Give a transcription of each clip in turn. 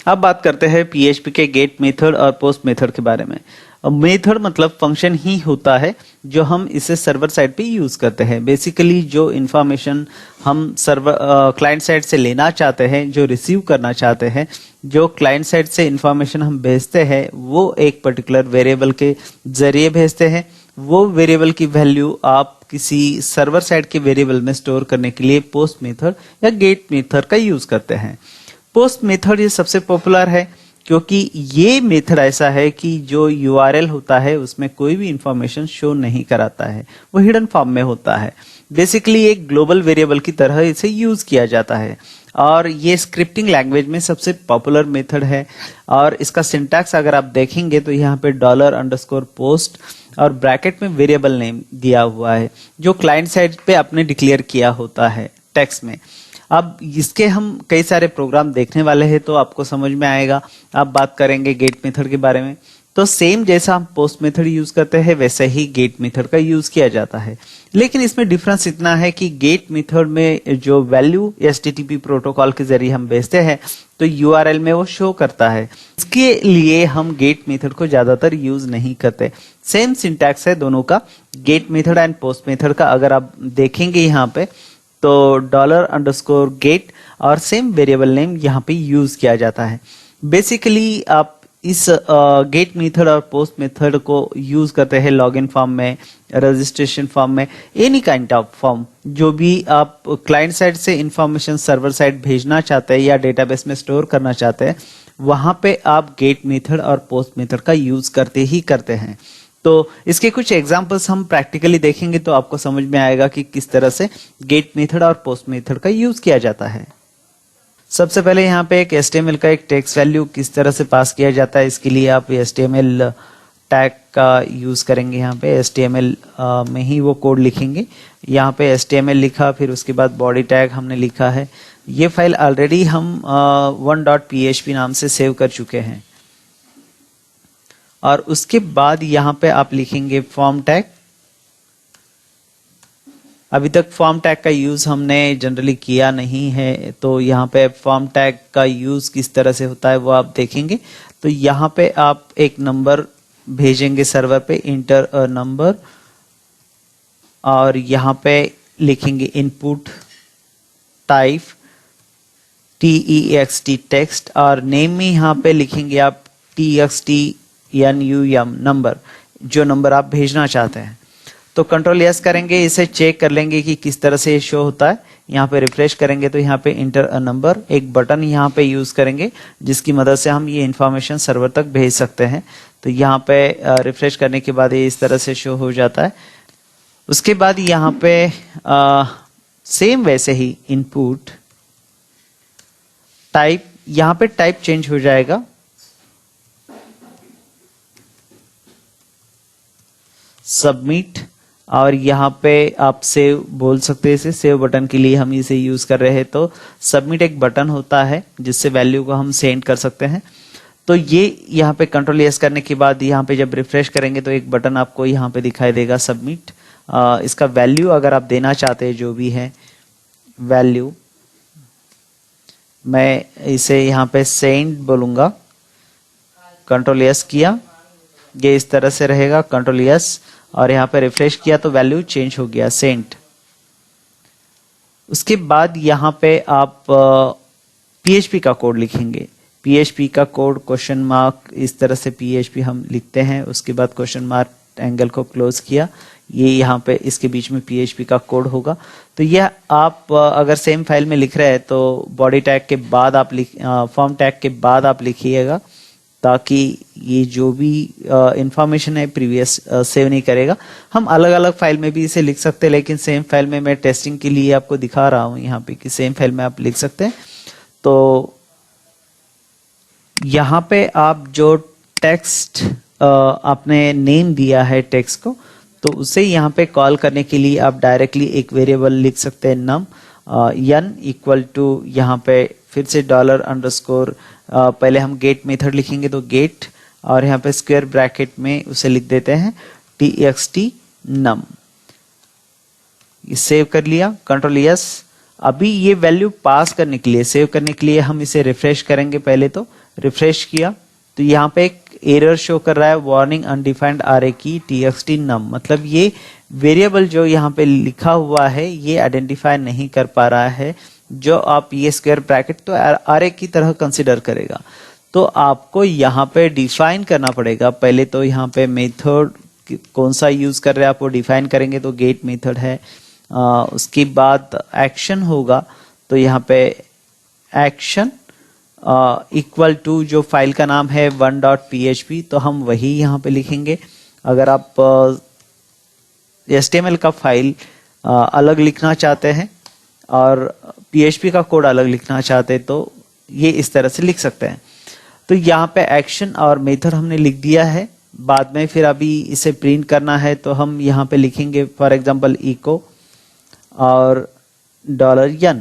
अब बात करते हैं पीएचपी के गेट मेथड और पोस्ट मेथड के बारे में। मेथड मतलब फंक्शन ही होता है जो हम इसे सर्वर साइड पे यूज करते हैं। बेसिकली जो इंफॉर्मेशन हम सर्वर क्लाइंट साइड से लेना चाहते हैं, जो रिसीव करना चाहते हैं, जो क्लाइंट साइड से इंफॉर्मेशन हम भेजते हैं, वो एक पर्टिकुलर वेरिएबल के जरिए भेजते हैं। वो वेरिएबल की वैल्यू आप किसी सर्वर साइड के वेरिएबल में स्टोर करने के लिए पोस्ट मेथड या गेट मेथड का यूज करते हैं। पोस्ट मेथड ये सबसे पॉपुलर है क्योंकि ये मेथड ऐसा है कि जो यूआरएल होता है उसमें कोई भी इंफॉर्मेशन शो नहीं कराता है, वो हिडन फॉर्म में होता है। बेसिकली एक ग्लोबल वेरिएबल की तरह इसे यूज किया जाता है और ये स्क्रिप्टिंग लैंग्वेज में सबसे पॉपुलर मेथड है। और इसका सिंटैक्स अगर आप देखेंगे तो यहाँ पे $_पोस्ट और ब्रैकेट में वेरिएबल नेम दिया हुआ है जो क्लाइंट साइड पे आपने डिक्लेयर किया होता है टेक्स्ट में। अब इसके हम कई सारे प्रोग्राम देखने वाले हैं तो आपको समझ में आएगा। आप बात करेंगे गेट मेथड के बारे में, तो सेम जैसा हम पोस्ट मेथड यूज करते हैं वैसे ही गेट मेथड का यूज किया जाता है। लेकिन इसमें डिफरेंस इतना है कि गेट मेथड में जो वैल्यू एचटीटीपी प्रोटोकॉल के जरिए हम भेजते हैं तो यूआरएल में वो शो करता है। इसके लिए हम गेट मेथड को ज्यादातर यूज नहीं करते। सेम सिंटैक्स है दोनों का, get method and post method का। अगर आप देखेंगे यहाँ पे तो $_गेट और सेम वेरिएबल नेम यहाँ पे यूज किया जाता है। बेसिकली आप इस गेट मेथड और पोस्ट मेथड को यूज करते हैं लॉगिन फॉर्म में, रजिस्ट्रेशन फॉर्म में, एनी काइंड ऑफ फॉर्म। जो भी आप क्लाइंट साइड से इंफॉर्मेशन सर्वर साइड भेजना चाहते हैं या डेटाबेस में स्टोर करना चाहते हैं, वहां पे आप गेट मेथड और पोस्ट मेथड का यूज करते ही करते हैं। तो इसके कुछ एग्जांपल्स हम प्रैक्टिकली देखेंगे तो आपको समझ में आएगा कि किस तरह से गेट मेथड और पोस्ट मेथड का यूज किया जाता है। सबसे पहले यहाँ पे एक HTML का एक टेक्स्ट वैल्यू किस तरह से पास किया जाता है, इसके लिए आप HTML टैग का यूज करेंगे। यहाँ पे HTML में ही वो कोड लिखेंगे। यहाँ पे HTML लिखा, फिर उसके बाद बॉडी टैग हमने लिखा है। ये फाइल ऑलरेडी हम 1.php नाम से सेव कर चुके हैं। और उसके बाद यहाँ पे आप लिखेंगे फॉर्म टैग। अभी तक फॉर्म टैग का यूज हमने जनरली किया नहीं है, तो यहाँ पे फॉर्म टैग का यूज किस तरह से होता है वो आप देखेंगे। तो यहाँ पे आप एक नंबर भेजेंगे सर्वर पे, इंटर अ नंबर, और यहाँ पे लिखेंगे इनपुट टाइप TEXT टेक्स्ट, और नेम में यहाँ पे लिखेंगे आप TXT नंबर, जो नंबर आप भेजना चाहते हैं। तो कंट्रोल S करेंगे, इसे चेक कर लेंगे कि किस तरह से शो होता है। यहाँ पे रिफ्रेश करेंगे तो यहाँ पे इंटर अ नंबर, एक बटन यहाँ पे यूज करेंगे जिसकी मदद से हम ये इंफॉर्मेशन सर्वर तक भेज सकते हैं। तो यहाँ पे रिफ्रेश करने के बाद ये इस तरह से शो हो जाता है। उसके बाद यहाँ पे सेम वैसे ही इनपुट टाइप, यहाँ पे टाइप चेंज हो जाएगा, सबमिट, और यहाँ पे आप सेव बोल सकते हैं। इसे सेव बटन के लिए हम इसे यूज कर रहे हैं। तो सबमिट एक बटन होता है जिससे वैल्यू को हम सेंड कर सकते हैं। तो ये यहाँ पे कंट्रोल S करने के बाद यहाँ पे जब रिफ्रेश करेंगे तो एक बटन आपको यहाँ पे दिखाई देगा, सबमिट। इसका वैल्यू अगर आप देना चाहते हैं, जो भी है वैल्यू, मैं इसे यहाँ पे सेंड बोलूंगा। कंट्रोल S किया, ये इस तरह से रहेगा। कंट्रोल S और यहाँ पे रिफ्रेश किया तो वैल्यू चेंज हो गया, सेंट। उसके बाद यहाँ पे आप PHP का कोड लिखेंगे। PHP का कोड क्वेश्चन मार्क, इस तरह से PHP हम लिखते हैं। उसके बाद क्वेश्चन मार्क एंगल को क्लोज किया, ये यहाँ पे इसके बीच में PHP का कोड होगा। तो यह आप अगर सेम फाइल में लिख रहे हैं तो बॉडी टैग के बाद आप फॉर्म टैग के बाद आप लिखिएगा, ताकि ये जो भी इंफॉर्मेशन है प्रीवियस सेव नहीं करेगा। हम अलग अलग फाइल में भी इसे लिख सकते हैं, लेकिन सेम फाइल में मैं टेस्टिंग के लिए आपको दिखा रहा हूं यहाँ पे कि सेम फाइल में आप लिख सकते हैं। तो यहाँ पे आप जो टेक्स्ट आपने नेम दिया है टेक्स्ट को, तो उसे यहाँ पे कॉल करने के लिए आप डायरेक्टली एक वेरिएबल लिख सकते हैं, नम n इक्वल टू, यहाँ पे फिर से $_ पहले हम गेट मेथड लिखेंगे तो गेट, और यहाँ पे स्क्वायर ब्रैकेट में उसे लिख देते हैं TXT num। सेव कर लिया, कंट्रोल S। अभी ये वैल्यू पास करने के लिए, सेव करने के लिए हम इसे रिफ्रेश करेंगे। पहले तो रिफ्रेश किया तो यहाँ पे एक एरर शो कर रहा है, वार्निंग अनडिफाइंड अरे की txt num, मतलब ये वेरिएबल जो यहाँ पे लिखा हुआ है ये आइडेंटिफाई नहीं कर पा रहा है, जो आप ये स्क्वायर ब्रैकेट तो अरे की तरह कंसिडर करेगा। तो आपको यहाँ पे डिफाइन करना पड़ेगा, पहले तो यहाँ पे मेथड कौन सा यूज कर रहे हैं आप वो डिफाइन करेंगे, तो गेट मेथड है। उसके बाद एक्शन होगा, तो यहाँ पे एक्शन इक्वल टू जो फाइल का नाम है 1.php, तो हम वही यहाँ पे लिखेंगे। अगर आप HTML का फाइल अलग लिखना चाहते हैं और PHP का कोड अलग लिखना चाहते हैं तो ये इस तरह से लिख सकते हैं। तो यहाँ पे एक्शन और मेथड हमने लिख दिया है, बाद में फिर अभी इसे प्रिंट करना है तो हम यहाँ पे लिखेंगे फॉर एग्जांपल इको और $n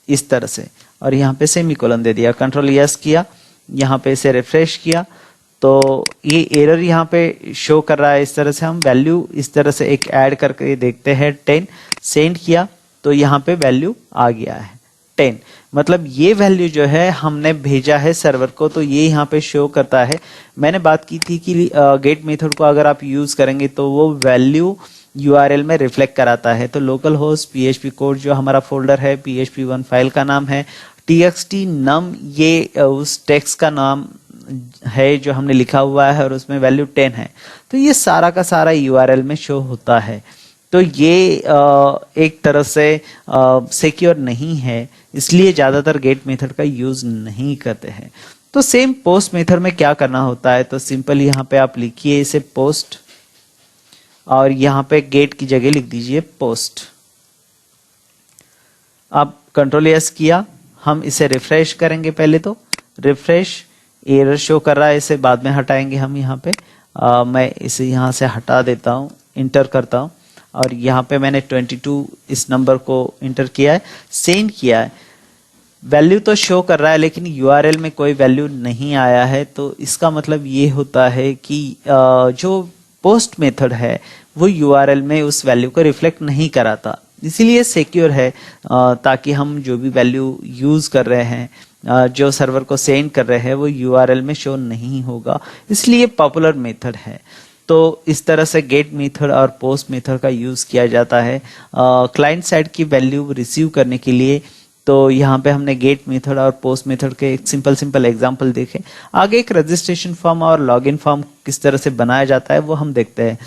इस तरह से, और यहाँ पे सेमीकोलन दे दिया, कंट्रोल यस किया, यहाँ पे इसे रिफ्रेश किया तो ये एरर यहाँ पे शो कर रहा है। इस तरह से हम वैल्यू इस तरह से एक ऐड करके देखते हैं 10, सेंड किया तो यहाँ पे वैल्यू आ गया है 10, मतलब ये वैल्यू जो है हमने भेजा है सर्वर को, तो ये यहाँ पे शो करता है। मैंने बात की थी कि गेट मेथड को अगर आप यूज करेंगे तो वो वैल्यू URL में रिफ्लेक्ट कराता है। तो लोकल होस्ट PHP कोड जो हमारा फोल्डर है, PHP1 फाइल का नाम है, txt num ये उस टेक्स्ट का नाम है जो हमने लिखा हुआ है और उसमें वैल्यू 10 है, तो ये सारा का सारा URL में शो होता है। तो ये एक तरह से सिक्योर नहीं है, इसलिए ज्यादातर गेट मेथड का यूज नहीं करते हैं। तो सेम पोस्ट मेथड में क्या करना होता है, तो सिंपल यहाँ पे आप लिखिए इसे पोस्ट और यहाँ पे गेट की जगह लिख दीजिए पोस्ट। अब कंट्रोल एस किया, हम इसे रिफ्रेश करेंगे, पहले तो रिफ्रेश एरर शो कर रहा है, इसे बाद में हटाएंगे हम। यहाँ पे मैं इसे यहाँ से हटा देता हूँ, इंटर करता हूँ और यहाँ पे मैंने 22 इस नंबर को इंटर किया है, सेंड किया है। वैल्यू तो शो कर रहा है लेकिन URL में कोई वैल्यू नहीं आया है, तो इसका मतलब ये होता है कि जो पोस्ट मेथड है वो URL में उस वैल्यू को रिफ्लेक्ट नहीं कराता, इसीलिए सिक्योर है, ताकि हम जो भी वैल्यू यूज कर रहे हैं, जो सर्वर को सेंड कर रहे हैं, वो URL में शो नहीं होगा, इसलिए पॉपुलर मेथड है। तो इस तरह से गेट मेथड और पोस्ट मेथड का यूज किया जाता है क्लाइंट साइड की वैल्यू रिसीव करने के लिए। तो यहाँ पे हमने गेट मेथड और पोस्ट मेथड के एक सिंपल एग्जांपल देखे। आगे एक रजिस्ट्रेशन फॉर्म और लॉगिन फॉर्म किस तरह से बनाया जाता है वो हम देखते हैं।